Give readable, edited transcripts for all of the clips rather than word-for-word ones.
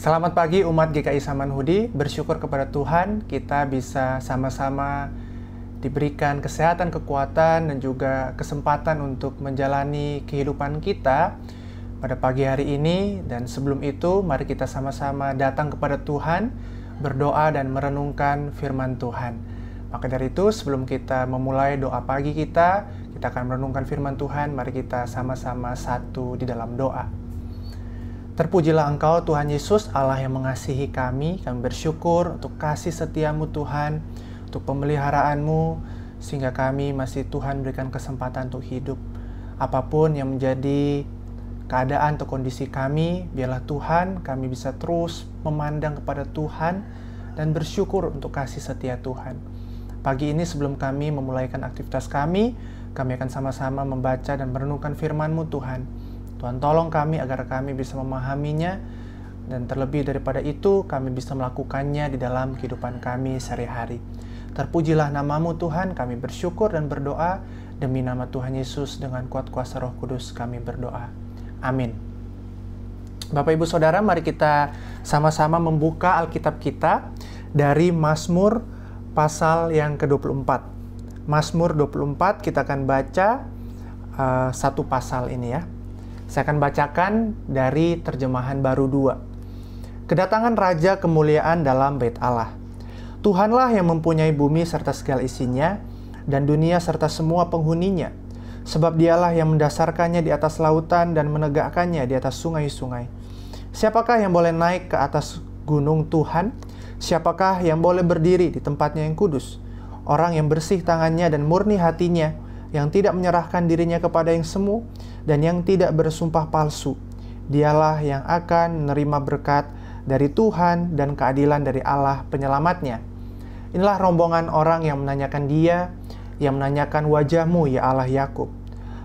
Selamat pagi umat GKI Samanhudi, bersyukur kepada Tuhan kita bisa sama-sama diberikan kesehatan, kekuatan, dan juga kesempatan untuk menjalani kehidupan kita pada pagi hari ini. Dan sebelum itu, mari kita sama-sama datang kepada Tuhan, berdoa dan merenungkan firman Tuhan. Maka dari itu, sebelum kita memulai doa pagi kita akan merenungkan firman Tuhan. Mari kita sama-sama satu di dalam doa. Terpujilah Engkau Tuhan Yesus, Allah yang mengasihi kami. Kami bersyukur untuk kasih setiamu Tuhan, untuk pemeliharaanmu, sehingga kami masih Tuhan berikan kesempatan untuk hidup. Apapun yang menjadi keadaan atau kondisi kami, biarlah Tuhan kami bisa terus memandang kepada Tuhan dan bersyukur untuk kasih setia Tuhan. Pagi ini sebelum kami memulaikan aktivitas kami akan sama-sama membaca dan merenungkan firman-Mu Tuhan. Tuhan tolong kami agar kami bisa memahaminya, dan terlebih daripada itu kami bisa melakukannya di dalam kehidupan kami sehari-hari. Terpujilah namamu Tuhan, kami bersyukur dan berdoa demi nama Tuhan Yesus, dengan kuat kuasa Roh Kudus kami berdoa. Amin. Bapak Ibu Saudara, mari kita sama-sama membuka Alkitab kita dari Mazmur pasal yang ke-24. Mazmur 24 kita akan baca satu pasal ini ya. Saya akan bacakan dari terjemahan baru 2. Kedatangan Raja kemuliaan dalam Bait Allah. Tuhanlah yang mempunyai bumi serta segala isinya, dan dunia serta semua penghuninya. Sebab dialah yang mendasarkannya di atas lautan dan menegakkannya di atas sungai-sungai. Siapakah yang boleh naik ke atas gunung Tuhan? Siapakah yang boleh berdiri di tempatnya yang kudus? Orang yang bersih tangannya dan murni hatinya, yang tidak menyerahkan dirinya kepada yang semu, dan yang tidak bersumpah palsu. Dialah yang akan menerima berkat dari Tuhan dan keadilan dari Allah penyelamatnya. Inilah rombongan orang yang menanyakan Dia, yang menanyakan wajah-Mu, ya Allah Yakub.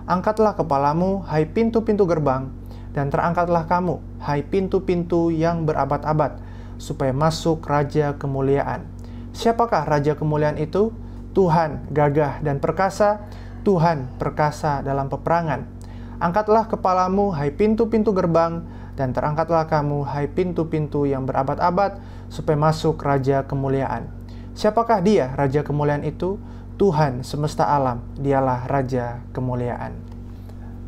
Angkatlah kepalamu, hai pintu-pintu gerbang, dan terangkatlah kamu, hai pintu-pintu yang berabad-abad, supaya masuk Raja kemuliaan. Siapakah Raja kemuliaan itu? Tuhan gagah dan perkasa, Tuhan perkasa dalam peperangan. Angkatlah kepalamu, hai pintu-pintu gerbang, dan terangkatlah kamu, hai pintu-pintu yang berabad-abad, supaya masuk Raja kemuliaan. Siapakah Dia, Raja kemuliaan itu? Tuhan semesta alam, Dialah Raja kemuliaan.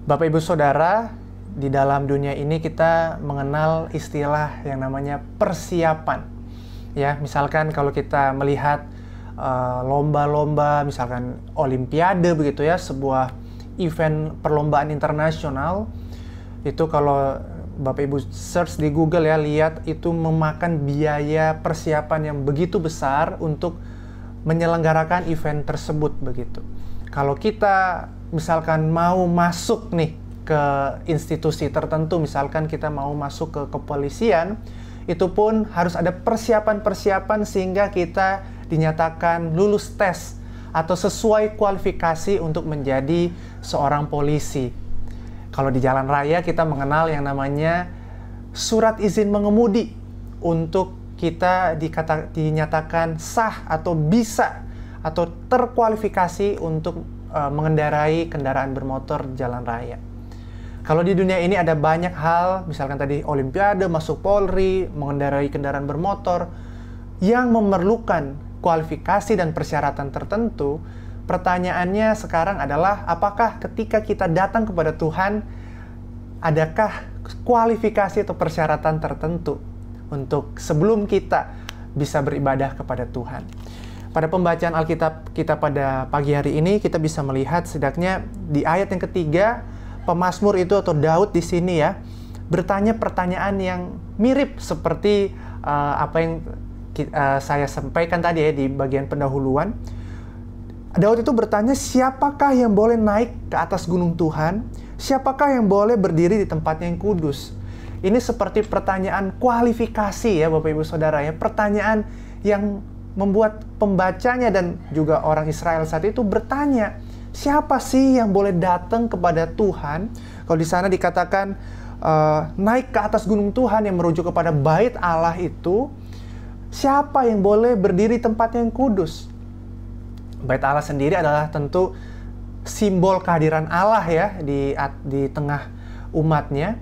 Bapak Ibu Saudara, di dalam dunia ini kita mengenal istilah yang namanya persiapan. Ya, misalkan kalau kita melihat lomba-lomba, misalkan olimpiade begitu ya, sebuah event perlombaan internasional, itu kalau Bapak Ibu search di Google ya, lihat itu memakan biaya persiapan yang begitu besar untuk menyelenggarakan event tersebut begitu. Kalau kita misalkan mau masuk nih ke institusi tertentu, misalkan kita mau masuk ke kepolisian, itu pun harus ada persiapan-persiapan sehingga kita dinyatakan lulus tes atau sesuai kualifikasi untuk menjadi seorang polisi. Kalau di jalan raya kita mengenal yang namanya surat izin mengemudi untuk kita dinyatakan sah atau bisa atau terkualifikasi untuk mengendarai kendaraan bermotor di jalan raya. Kalau di dunia ini ada banyak hal, misalkan tadi olimpiade, masuk Polri, mengendarai kendaraan bermotor, yang memerlukan kualifikasi dan persyaratan tertentu. Pertanyaannya sekarang adalah, apakah ketika kita datang kepada Tuhan, adakah kualifikasi atau persyaratan tertentu untuk sebelum kita bisa beribadah kepada Tuhan? Pada pembacaan Alkitab kita pada pagi hari ini, kita bisa melihat setidaknya di ayat yang ketiga, pemazmur itu atau Daud di sini ya, bertanya pertanyaan yang mirip seperti apa yang saya sampaikan tadi ya di bagian pendahuluan. Daud itu bertanya, siapakah yang boleh naik ke atas gunung Tuhan? Siapakah yang boleh berdiri di tempatnya yang kudus? Ini seperti pertanyaan kualifikasi ya Bapak Ibu Saudara ya. Pertanyaan yang membuat pembacanya dan juga orang Israel saat itu bertanya, siapa sih yang boleh datang kepada Tuhan? Kalau di sana dikatakan naik ke atas gunung Tuhan yang merujuk kepada bait Allah itu, siapa yang boleh berdiri tempat yang kudus? Bait Allah sendiri adalah tentu simbol kehadiran Allah ya di tengah umatnya.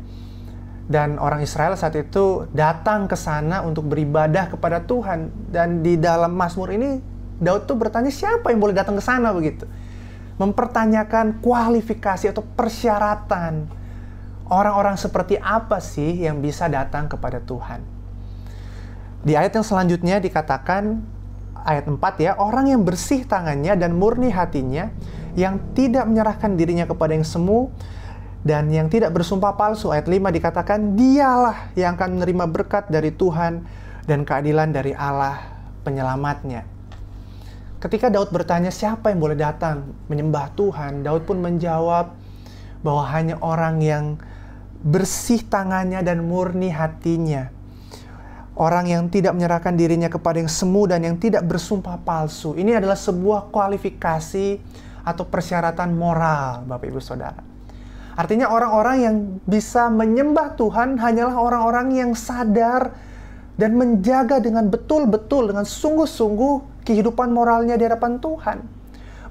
Dan orang Israel saat itu datang ke sana untuk beribadah kepada Tuhan. Dan di dalam Mazmur ini, Daud tuh bertanya siapa yang boleh datang ke sana begitu. Mempertanyakan kualifikasi atau persyaratan. Orang-orang seperti apa sih yang bisa datang kepada Tuhan. Di ayat yang selanjutnya dikatakan, ayat 4 ya, orang yang bersih tangannya dan murni hatinya, yang tidak menyerahkan dirinya kepada yang semu, dan yang tidak bersumpah palsu. Ayat 5 dikatakan, dialah yang akan menerima berkat dari Tuhan dan keadilan dari Allah penyelamatnya. Ketika Daud bertanya siapa yang boleh datang menyembah Tuhan, Daud pun menjawab bahwa hanya orang yang bersih tangannya dan murni hatinya. Orang yang tidak menyerahkan dirinya kepada yang semu dan yang tidak bersumpah palsu. Ini adalah sebuah kualifikasi atau persyaratan moral, Bapak Ibu Saudara. Artinya orang-orang yang bisa menyembah Tuhan hanyalah orang-orang yang sadar dan menjaga dengan betul-betul, dengan sungguh-sungguh kehidupan moralnya di hadapan Tuhan.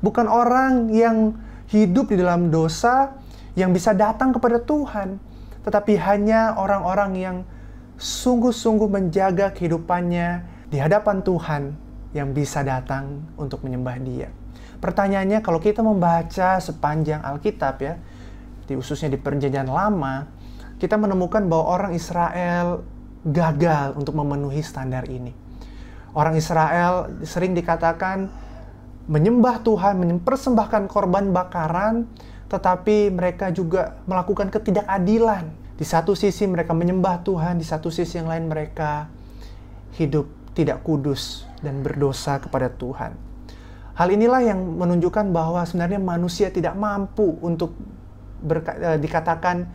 Bukan orang yang hidup di dalam dosa yang bisa datang kepada Tuhan, tetapi hanya orang-orang yang sungguh-sungguh menjaga kehidupannya di hadapan Tuhan yang bisa datang untuk menyembah Dia. Pertanyaannya, kalau kita membaca sepanjang Alkitab ya, khususnya di Perjanjian Lama, kita menemukan bahwa orang Israel gagal untuk memenuhi standar ini. Orang Israel sering dikatakan menyembah Tuhan, mempersembahkan korban bakaran, tetapi mereka juga melakukan ketidakadilan. Di satu sisi mereka menyembah Tuhan, di satu sisi yang lain mereka hidup tidak kudus dan berdosa kepada Tuhan. Hal inilah yang menunjukkan bahwa sebenarnya manusia tidak mampu untuk dikatakan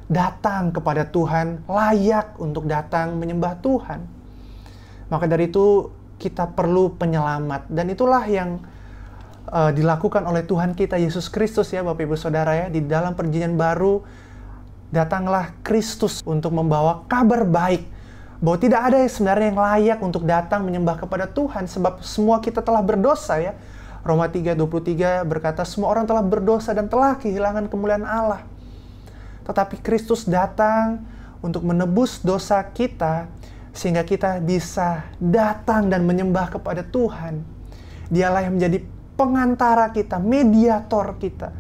datang kepada Tuhan, layak untuk datang menyembah Tuhan. Maka dari itu kita perlu penyelamat, dan itulah yang dilakukan oleh Tuhan kita Yesus Kristus ya Bapak Ibu Saudara ya. Di dalam Perjanjian Baru datanglah Kristus untuk membawa kabar baik bahwa tidak ada sebenarnya yang layak untuk datang menyembah kepada Tuhan, sebab semua kita telah berdosa ya. Roma 3:23 berkata, semua orang telah berdosa dan telah kehilangan kemuliaan Allah. Tetapi Kristus datang untuk menebus dosa kita, sehingga kita bisa datang dan menyembah kepada Tuhan. Dialah yang menjadi pengantara kita, mediator kita.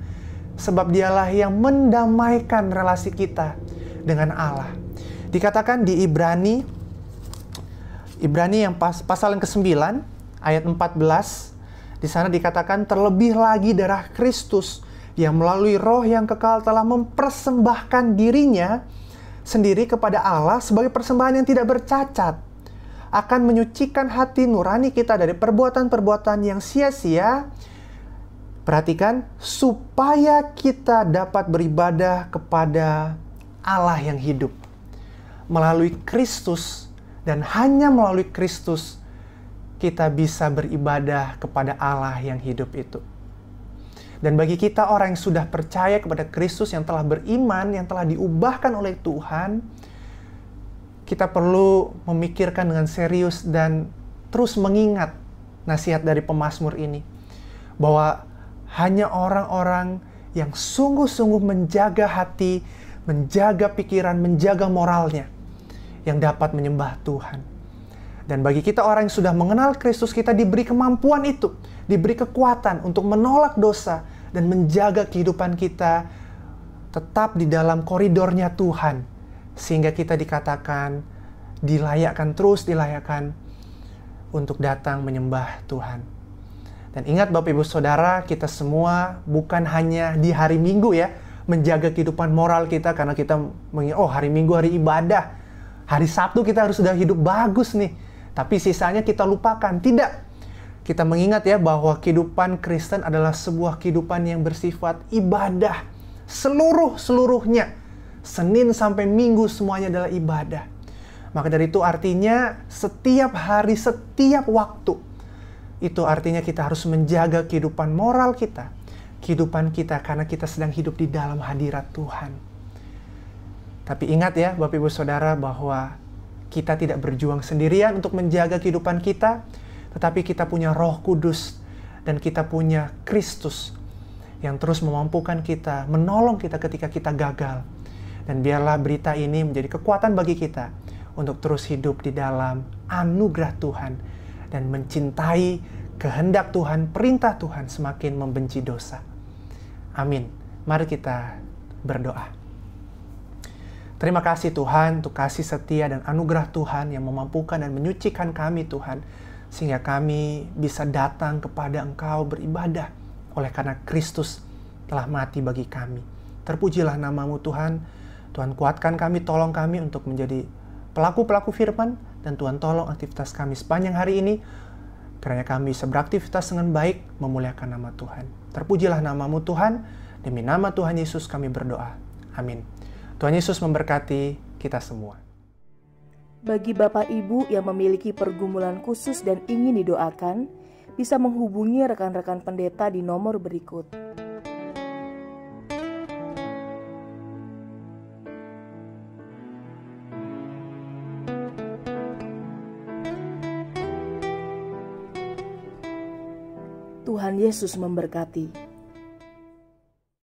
Sebab dialah yang mendamaikan relasi kita dengan Allah. Dikatakan di Ibrani yang pasal yang ke-9, ayat 14, di sana dikatakan, terlebih lagi darah Kristus yang melalui roh yang kekal telah mempersembahkan dirinya sendiri kepada Allah sebagai persembahan yang tidak bercacat, akan menyucikan hati nurani kita dari perbuatan-perbuatan yang sia-sia. Perhatikan, supaya kita dapat beribadah kepada Allah yang hidup. Melalui Kristus, dan hanya melalui Kristus, kita bisa beribadah kepada Allah yang hidup itu. Dan bagi kita orang yang sudah percaya kepada Kristus, yang telah beriman, yang telah diubahkan oleh Tuhan, kita perlu memikirkan dengan serius dan terus mengingat nasihat dari pemazmur ini. Bahwa hanya orang-orang yang sungguh-sungguh menjaga hati, menjaga pikiran, menjaga moralnya, yang dapat menyembah Tuhan. Dan bagi kita orang yang sudah mengenal Kristus, kita diberi kemampuan itu, diberi kekuatan untuk menolak dosa dan menjaga kehidupan kita tetap di dalam koridornya Tuhan, sehingga kita dikatakan terus dilayakkan untuk datang menyembah Tuhan. Dan ingat Bapak Ibu Saudara, kita semua bukan hanya di hari Minggu ya, menjaga kehidupan moral kita karena kita hari Minggu hari ibadah, hari Sabtu kita harus sudah hidup bagus nih. Tapi sisanya kita lupakan. Tidak. Kita mengingat ya bahwa kehidupan Kristen adalah sebuah kehidupan yang bersifat ibadah. Seluruhnya. Senin sampai Minggu semuanya adalah ibadah. Maka dari itu artinya setiap hari, setiap waktu. Itu artinya kita harus menjaga kehidupan moral kita. Kehidupan kita karena kita sedang hidup di dalam hadirat Tuhan. Tapi ingat ya Bapak Ibu Saudara bahwa kita tidak berjuang sendirian untuk menjaga kehidupan kita, tetapi kita punya Roh Kudus dan kita punya Kristus yang terus memampukan kita, menolong kita ketika kita gagal. Dan biarlah berita ini menjadi kekuatan bagi kita untuk terus hidup di dalam anugerah Tuhan dan mencintai kehendak Tuhan, perintah Tuhan, semakin membenci dosa. Amin. Mari kita berdoa. Terima kasih Tuhan untuk kasih setia dan anugerah Tuhan yang memampukan dan menyucikan kami Tuhan, sehingga kami bisa datang kepada Engkau beribadah oleh karena Kristus telah mati bagi kami. Terpujilah nama-Mu Tuhan. Tuhan kuatkan kami, tolong kami untuk menjadi pelaku-pelaku firman, dan Tuhan tolong aktivitas kami sepanjang hari ini, kiranya kami bisa beraktivitas dengan baik, memuliakan nama Tuhan. Terpujilah nama-Mu Tuhan, demi nama Tuhan Yesus kami berdoa. Amin. Tuhan Yesus memberkati kita semua. Bagi Bapak Ibu yang memiliki pergumulan khusus dan ingin didoakan, bisa menghubungi rekan-rekan pendeta di nomor berikut. Tuhan Yesus memberkati.